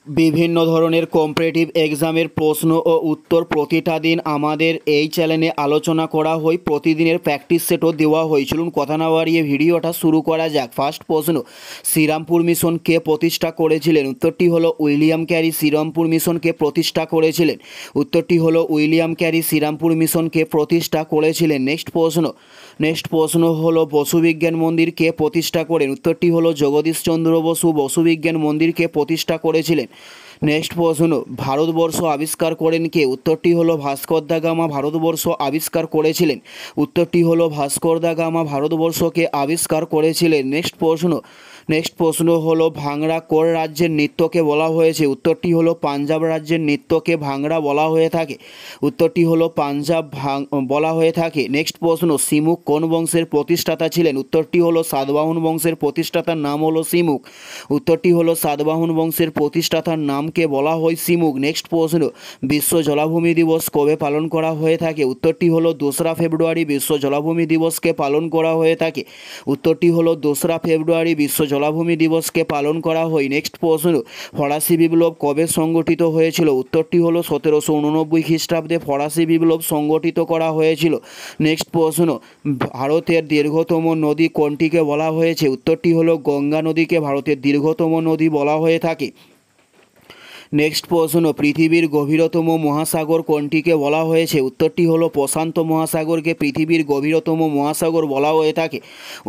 বিভিন্ন ধরনের কম্পিটিটিভ এক্সামের প্রশ্ন ও উত্তর প্রতিটা দিন আমাদের এই চ্যানেলে আলোচনা করা হয়। প্রতিদিনের প্র্যাকটিস সেটও দেওয়া হয়। চলুন কথা না বাড়িয়ে ভিডিওটা শুরু করা যাক। ফার্স্ট প্রশ্ন, শ্রীরামপুর মিশন কে প্রতিষ্ঠা করেছিলেন? উত্তরটি হলো উইলিয়াম ক্যারি শ্রীরামপুর মিশনকে প্রতিষ্ঠা করেছিলেন। উত্তরটি হলো উইলিয়াম ক্যারি শ্রীরামপুর মিশনকে প্রতিষ্ঠা করেছিলেন। নেক্সট প্রশ্ন হলো বসু বিজ্ঞান মন্দির কে প্রতিষ্ঠা করেন? উত্তরটি হলো জগদীশচন্দ্র বসু বসু বিজ্ঞান মন্দিরকে প্রতিষ্ঠা করেছিলেন। নেক্সট প্রশ্ন, ভারতবর্ষ আবিষ্কার করেন কে? উত্তরটি হলো ভাস্কর দা গামা ভারতবর্ষ আবিষ্কার করেছিলেন। উত্তরটি হলো ভাস্কর দা গামা ভারতবর্ষকে আবিষ্কার করেছিলেন। নেক্সট প্রশ্ন হলো ভাংড়া কোন রাজ্যের নৃত্যকে বলা হয়েছে? উত্তরটি হলো পাঞ্জাব রাজ্যের নৃত্যকে ভাংড়া বলা হয়ে থাকে। উত্তরটি হলো পাঞ্জাব বলা হয়ে থাকে। নেক্সট প্রশ্ন, সিমুক কোন বংশের প্রতিষ্ঠাতা ছিলেন? উত্তরটি হলো সাতবাহন বংশের প্রতিষ্ঠাতার নাম হলো সিমুক। উত্তরটি হলো সাতবাহন বংশের প্রতিষ্ঠাতার নামকে বলা হয় সিমুক। নেক্সট প্রশ্ন, বিশ্ব জলাভূমি দিবস কবে পালন করা হয়ে থাকে? উত্তরটি হলো 2রা ফেব্রুয়ারি বিশ্ব জলাভূমি দিবসকে পালন করা হয়ে থাকে। উত্তরটি হলো 2রা ফেব্রুয়ারি বিশ্ব জলাভূমি দিবসকে পালন করা হয়। নেক্সট প্রশ্ন, ফরাসি বিপ্লব কবে সংগঠিত হয়েছিল? উত্তরটি হলো 1789 খ্রিস্টাব্দে ফরাসি বিপ্লব সংগঠিত করা হয়েছিল। নেক্সট প্রশ্ন, ভারতের দীর্ঘতম নদী কোনটিকে বলা হয়েছে? উত্তরটি হলো গঙ্গা নদীকে ভারতের দীর্ঘতম নদী বলা হয়ে থাকে। নেক্সট প্রশ্ন, পৃথিবীর গভীরতম মহাসাগর কোনটিকে বলা হয়েছে? উত্তরটি হলো প্রশান্ত মহাসাগরকে পৃথিবীর গভীরতম মহাসাগর বলা হয়ে থাকে।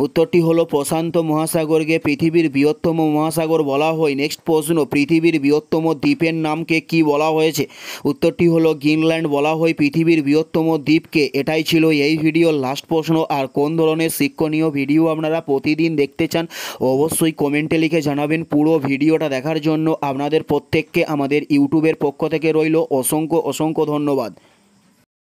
উত্তরটি হলো প্রশান্ত মহাসাগরকে পৃথিবীর বৃহত্তম মহাসাগর বলা হয়। নেক্সট প্রশ্ন, পৃথিবীর বৃহত্তম দ্বীপের নামকে কি বলা হয়েছে? উত্তরটি হলো গ্রিনল্যান্ড বলা হয় পৃথিবীর বৃহত্তম দ্বীপকে। এটাই ছিল এই ভিডিওর লাস্ট প্রশ্ন। আর কোন ধরনের শিক্ষণীয় ভিডিও আপনারা প্রতিদিন দেখতে চান অবশ্যই কমেন্টে লিখে জানাবেন। পুরো ভিডিওটা দেখার জন্য আপনাদের প্রত্যেককে আমাদের ইউটিউবের পক্ষ থেকে রইল অসংখ্য ধন্যবাদ।